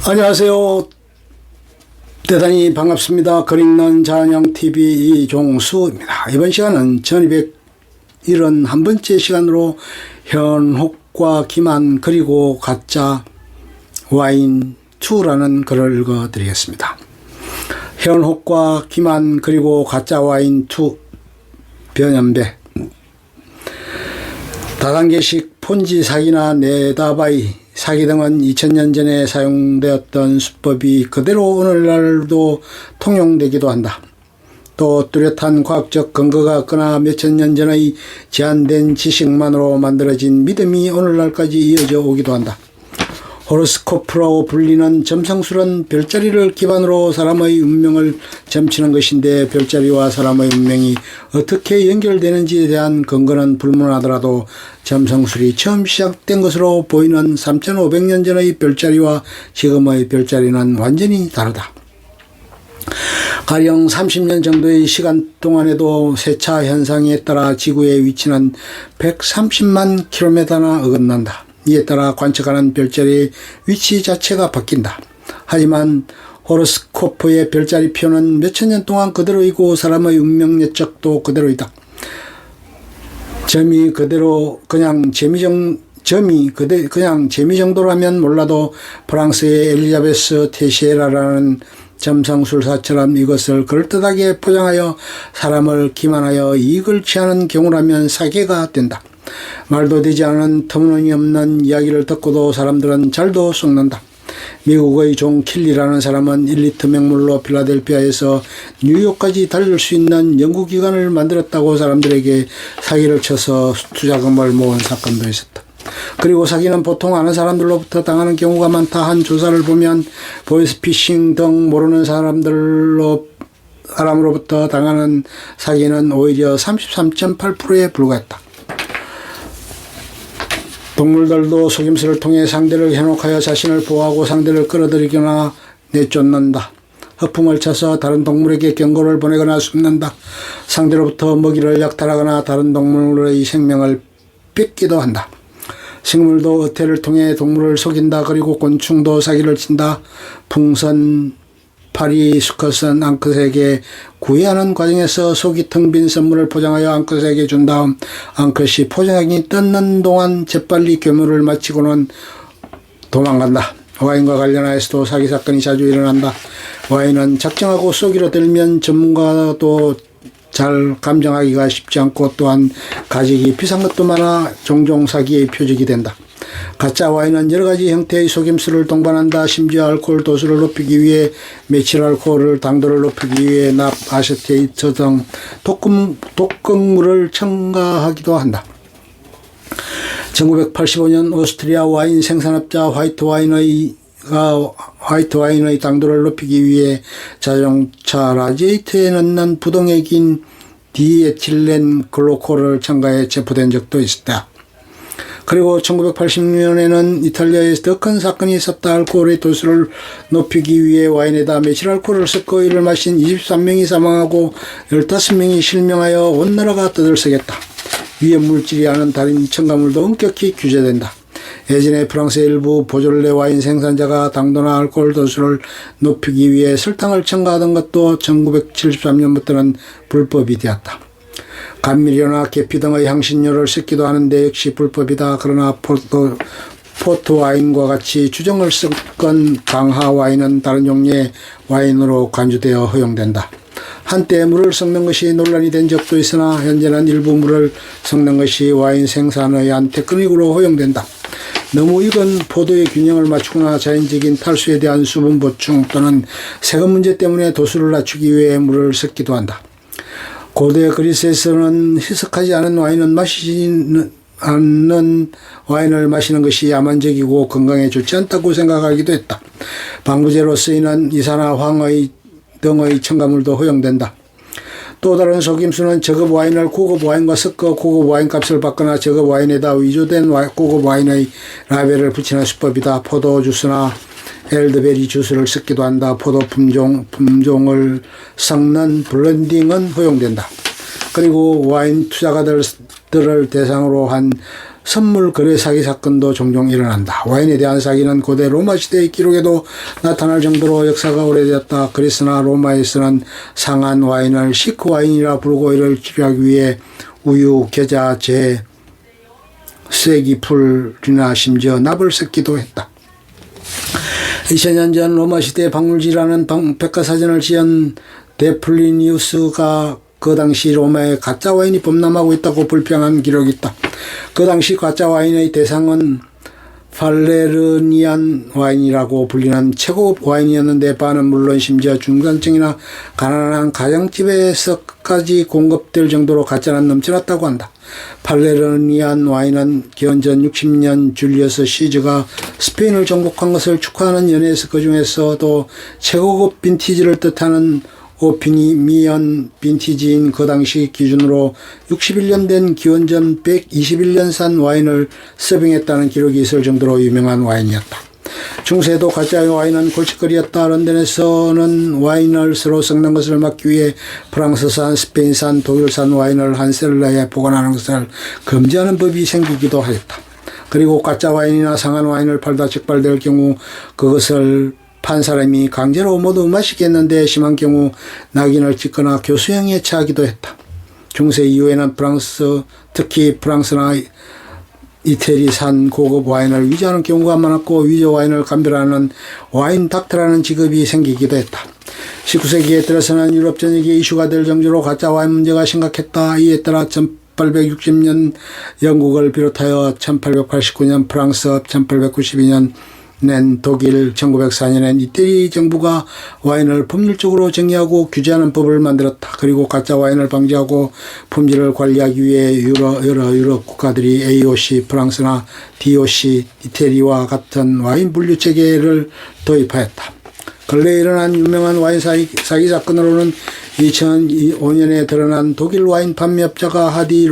안녕하세요. 대단히 반갑습니다. 그릭넌 잔영TV 이종수입니다. 이번 시간은 1271번째 시간으로 현혹과 기만 그리고 가짜 와인 2라는 글을 읽어드리겠습니다. 현혹과 기만 그리고 가짜 와인 2 변연배. 다단계식 폰지 사기나 네다바이 사기 등은 2000년 전에 사용되었던 수법이 그대로 오늘날도 통용되기도 한다. 또 뚜렷한 과학적 근거가 없거나 몇천 년 전의 제한된 지식만으로 만들어진 믿음이 오늘날까지 이어져 오기도 한다. 호로스코프라고 불리는 점성술은 별자리를 기반으로 사람의 운명을 점치는 것인데, 별자리와 사람의 운명이 어떻게 연결되는지에 대한 근거는 불문하더라도 점성술이 처음 시작된 것으로 보이는 3500년 전의 별자리와 지금의 별자리는 완전히 다르다. 가령 30년 정도의 시간 동안에도 세차 현상에 따라 지구의 위치는 130만 킬로미터나 어긋난다. 이에 따라 관측하는 별자리의 위치 자체가 바뀐다. 하지만 호로스코프의 별자리표는 몇천 년 동안 그대로이고 사람의 운명 예측도 그대로이다. 점이 그냥 재미 정도라면 몰라도 프랑스의 엘리자베스 테시에라라는 점성술사처럼 이것을 그럴듯하게 포장하여 사람을 기만하여 이익을 취하는 경우라면 사기가 된다. 말도 되지 않은 터무니없는 이야기를 듣고도 사람들은 잘도 속는다. 미국의 존 킬리라는 사람은 1리터 맹물로 필라델피아에서 뉴욕까지 달릴 수 있는 연구기관을 만들었다고 사람들에게 사기를 쳐서 투자금을 모은 사건도 있었다. 그리고 사기는 보통 아는 사람들로부터 당하는 경우가 많다. 한 조사를 보면 보이스피싱 등 모르는 사람으로부터 당하는 사기는 오히려 33.8%에 불과했다. 동물들도 속임수를 통해 상대를 현혹하여 자신을 보호하고 상대를 끌어들이거나 내쫓는다. 허풍을 쳐서 다른 동물에게 경고를 보내거나 숨는다. 상대로부터 먹이를 약탈하거나 다른 동물의 생명을 뺏기도 한다. 식물도 어태를 통해 동물을 속인다. 그리고 곤충도 사기를 친다. 풍선, 파리, 수컷은 앙컷에게 구애하는 과정에서 속이 텅 빈 선물을 포장하여 앙컷에게 준 다음 앙컷이 포장이 뜯는 동안 재빨리 괴물을 마치고는 도망간다. 와인과 관련하여서도 사기 사건이 자주 일어난다. 와인은 작정하고 쏘기로 들면 전문가도 잘 감정하기가 쉽지 않고 또한 가격이 비싼 것도 많아 종종 사기의 표적이 된다. 가짜 와인은 여러가지 형태의 속임수를 동반한다. 심지어 알코올 도수를 높이기 위해 메칠 알코올을 당도를 높이기 위해 납, 아세테이트 등 독극물을 첨가하기도 한다. 1985년 오스트리아 와인 생산업자 화이트 와인의 당도를 높이기 위해 자동차 라디에이터에 넣는 부동액인 디에틸렌 글로콜을 첨가해 체포된 적도 있었다. 그리고 1986년에는 이탈리아에서 더 큰 사건이 있었다. 알코올의 도수를 높이기 위해 와인에다 메칠 알코올을 섞어 이를 마신 23명이 사망하고 15명이 실명하여 온 나라가 떠들썩했다. 위험물질이 아닌 다른 첨가물도 엄격히 규제된다. 예전에 프랑스의 일부 보졸레 와인 생산자가 당도나 알코올 도수를 높이기 위해 설탕을 첨가하던 것도 1973년부터는 불법이 되었다. 감미료나 계피 등의 향신료를 섞기도 하는데 역시 불법이다. 그러나 포트 와인과 같이 주정을 섞은 강하 와인은 다른 종류의 와인으로 간주되어 허용된다. 한때 물을 섞는 것이 논란이 된 적도 있으나 현재는 일부 물을 섞는 것이 와인 생산의 한 테크닉으로 허용된다. 너무 익은 포도의 균형을 맞추거나 자연적인 탈수에 대한 수분 보충 또는 세금 문제 때문에 도수를 낮추기 위해 물을 섞기도 한다. 고대 그리스에서는 희석하지 않은 와인은 마시지 않는 와인을 마시는 것이 야만적이고 건강에 좋지 않다고 생각하기도 했다. 방부제로 쓰이는 이산화 황의 등의 첨가물도 허용된다. 또 다른 속임수는 저급 와인을 고급 와인과 섞어 고급 와인값을 받거나 저급 와인에다 위조된 고급 와인의 라벨을 붙이는 수법이다. 포도 주스나 엘드베리 주스를 섞기도 한다. 포도 품종을 섞는 블렌딩은 허용된다. 그리고 와인 투자가들을 대상으로 한 선물 거래 사기 사건도 종종 일어난다. 와인에 대한 사기는 고대 로마 시대의 기록에도 나타날 정도로 역사가 오래되었다. 그리스나 로마에서는 상한 와인을 시크 와인이라 부르고 이를 치료하기 위해 우유, 겨자, 재, 쐐기 풀이나 심지어 납을 섞기도 했다. 2000년 전 로마 시대 박물지라는 백과사전을 지은 데플리니우스가 그 당시 로마에 가짜 와인이 범람하고 있다고 불평한 기록이 있다. 그 당시 가짜 와인의 대상은 팔레르니안 와인이라고 불리는 최고급 와인이었는데 바는 물론 심지어 중산층이나 가난한 가정집에서까지 공급될 정도로 가짜는 넘쳐났다고 한다. 팔레르니안 와인은 기원전 60년 줄리어스 시저가 스페인을 정복한 것을 축하하는 연회에서 그 중에서도 최고급 빈티지를 뜻하는 오피니미언 빈티지인 그 당시 기준으로 61년 된 기원전 121년산 와인을 서빙했다는 기록이 있을 정도로 유명한 와인이었다. 중세도 가짜 와인은 골칫거리였다. 런던에서는 와인을 서로 섞는 것을 막기 위해 프랑스산, 스페인산, 독일산 와인을 한 셀러에 보관하는 것을 금지하는 법이 생기기도 하였다. 그리고 가짜 와인이나 상한 와인을 팔다 적발될 경우 그것을 판 사람이 강제로 모두 마시겠는데 심한 경우 낙인을 찍거나 교수형에 처하기도 했다. 중세 이후에는 프랑스, 특히 프랑스나 이태리산 고급 와인을 위조하는 경우가 많았고 위조 와인을 감별하는 와인 닥터라는 직업이 생기기도 했다. 19세기에 들어서는 유럽 전역에 이슈가 될 정도로 가짜 와인 문제가 심각했다. 이에 따라 1860년 영국을 비롯하여 1889년 프랑스, 1892년 낸 독일, 1904년엔 이태리 정부가 와인을 법률적으로 정의하고 규제하는 법을 만들었다. 그리고 가짜 와인을 방지하고 품질을 관리하기 위해 여러 유럽 국가들이 AOC, 프랑스나 DOC, 이태리와 같은 와인 분류 체계를 도입하였다. 근래에 일어난 유명한 와인 사기 사건으로는 2005년에 드러난 독일 와인 판매업자가 하디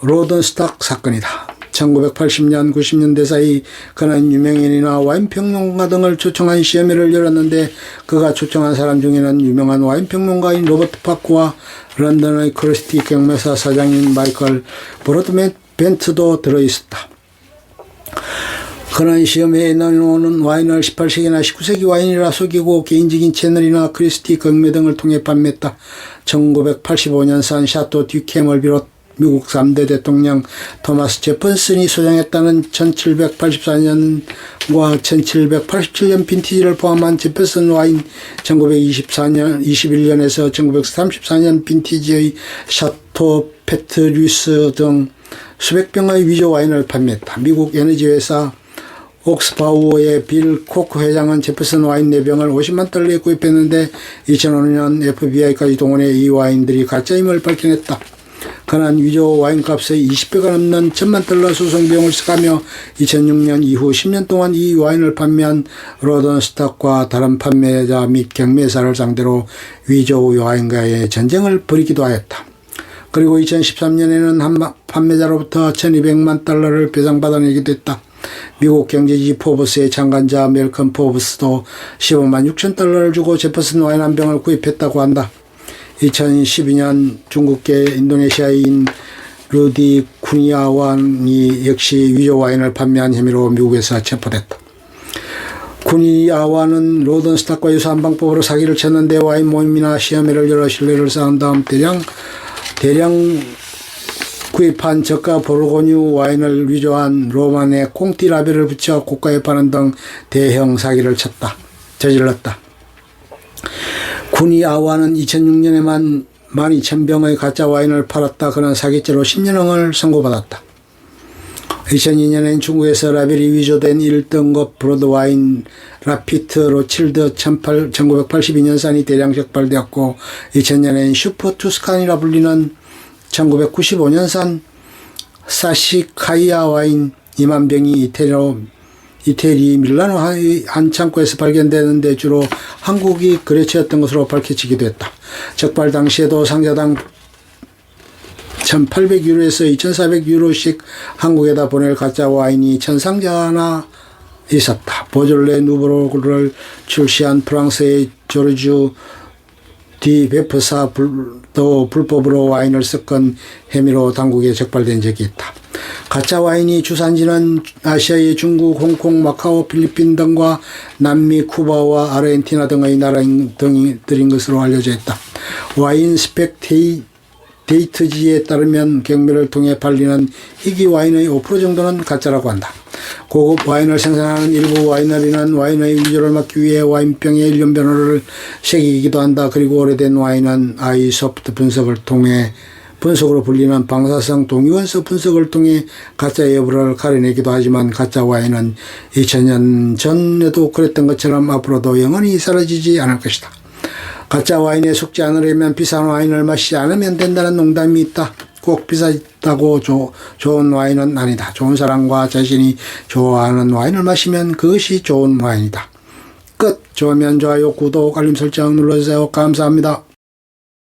로든스탁 사건이다. 1980년, 90년대 사이 그는 유명인이나 와인평론가 등을 초청한 시험회를 열었는데 그가 초청한 사람 중에는 유명한 와인평론가인 로버트 파크와 런던의 크리스티 경매사 사장인 마이클 브로드벤트도 들어있었다. 그는 시험회에 내놓는 와인을 18세기나 19세기 와인이라 속이고 개인적인 채널이나 크리스티 경매 등을 통해 판매했다. 1985년산 샤또 듀캠을 비롯 미국 3대 대통령 토마스 제퍼슨이 소장했다는 1784년과 1787년 빈티지를 포함한 제퍼슨 와인 1921년에서 1934년 빈티지의 샤토 페트류스 등 수백 병의 위조 와인을 판매했다. 미국 에너지 회사 옥스바우어의 빌 코크 회장은 제퍼슨 와인 4병을 $500,000에 구입했는데 2005년 FBI까지 동원해 이 와인들이 가짜임을 밝혀냈다. 그는 위조 와인값의 20배가 넘는 $10,000,000 소송 비용을 써가며 2006년 이후 10년 동안 이 와인을 판매한 로든스탁과 다른 판매자 및 경매사를 상대로 위조 와인과의 전쟁을 벌이기도 하였다. 그리고 2013년에는 한 판매자로부터 $1,200만 배상받아내기도 했다. 미국 경제지 포브스의 창간자 멜컴 포브스도 $156,000를 주고 제퍼슨 와인 한 병을 구입했다고 한다. 2012년 중국계 인도네시아인 루디 쿠니아완이 역시 위조 와인을 판매한 혐의로 미국에서 체포됐다. 쿠니아완은 로든스탁과 유사한 방법으로 사기를 쳤는데 와인 모임이나 시험회를 열어 신뢰를 쌓은 다음 대량 구입한 저가 보르고뉴 와인을 위조한 로만에 콩띠 라벨을 붙여 고가에 파는 등 대형 사기를 저질렀다. 쿠니아와는 2006년에만 12,000병의 가짜 와인을 팔았다. 그는 사기죄로 10년형을 선고받았다. 2002년엔 중국에서 라벨이 위조된 1등급 브로드와인 라피트 로칠드 1982년산이 대량 적발되었고 2000년엔 슈퍼 투스칸이라 불리는 1995년산 사시카이아 와인 2만 병이 이태리 밀라노 한 창고에서 발견되는데 주로 한국이 거래처였던 것으로 밝혀지기도 했다. 적발 당시에도 상자당 1,800유로에서 2,400유로씩 한국에다 보낼 가짜 와인이 1000상자나 있었다. 보졸레 누브로를 출시한 프랑스의 조르주 디 베프사도 불법으로 와인을 섞은 혐의로 당국에 적발된 적이 있다. 가짜 와인이 주산지는 아시아의 중국, 홍콩, 마카오, 필리핀 등과 남미, 쿠바와 아르헨티나 등의 나라들인 것으로 알려져 있다. 와인 스펙테이터지에 따르면 경매를 통해 팔리는 희귀 와인의 5% 정도는 가짜라고 한다. 고급 와인을 생산하는 일부 와이너리는 와인의 위조를 막기 위해 와인병에 일련 변호를 새기기도 한다. 그리고 오래된 와인은 아이소프트 분석으로 불리는 방사성 동위원소 분석을 통해 가짜 여부를 가려내기도 하지만 가짜 와인은 2000년 전에도 그랬던 것처럼 앞으로도 영원히 사라지지 않을 것이다. 가짜 와인에 속지 않으려면 비싼 와인을 마시지 않으면 된다는 농담이 있다. 꼭 비싸다고 좋은 와인은 아니다. 좋은 사람과 자신이 좋아하는 와인을 마시면 그것이 좋은 와인이다. 끝. 좋으면 좋아요, 구독, 알림 설정 눌러주세요. 감사합니다.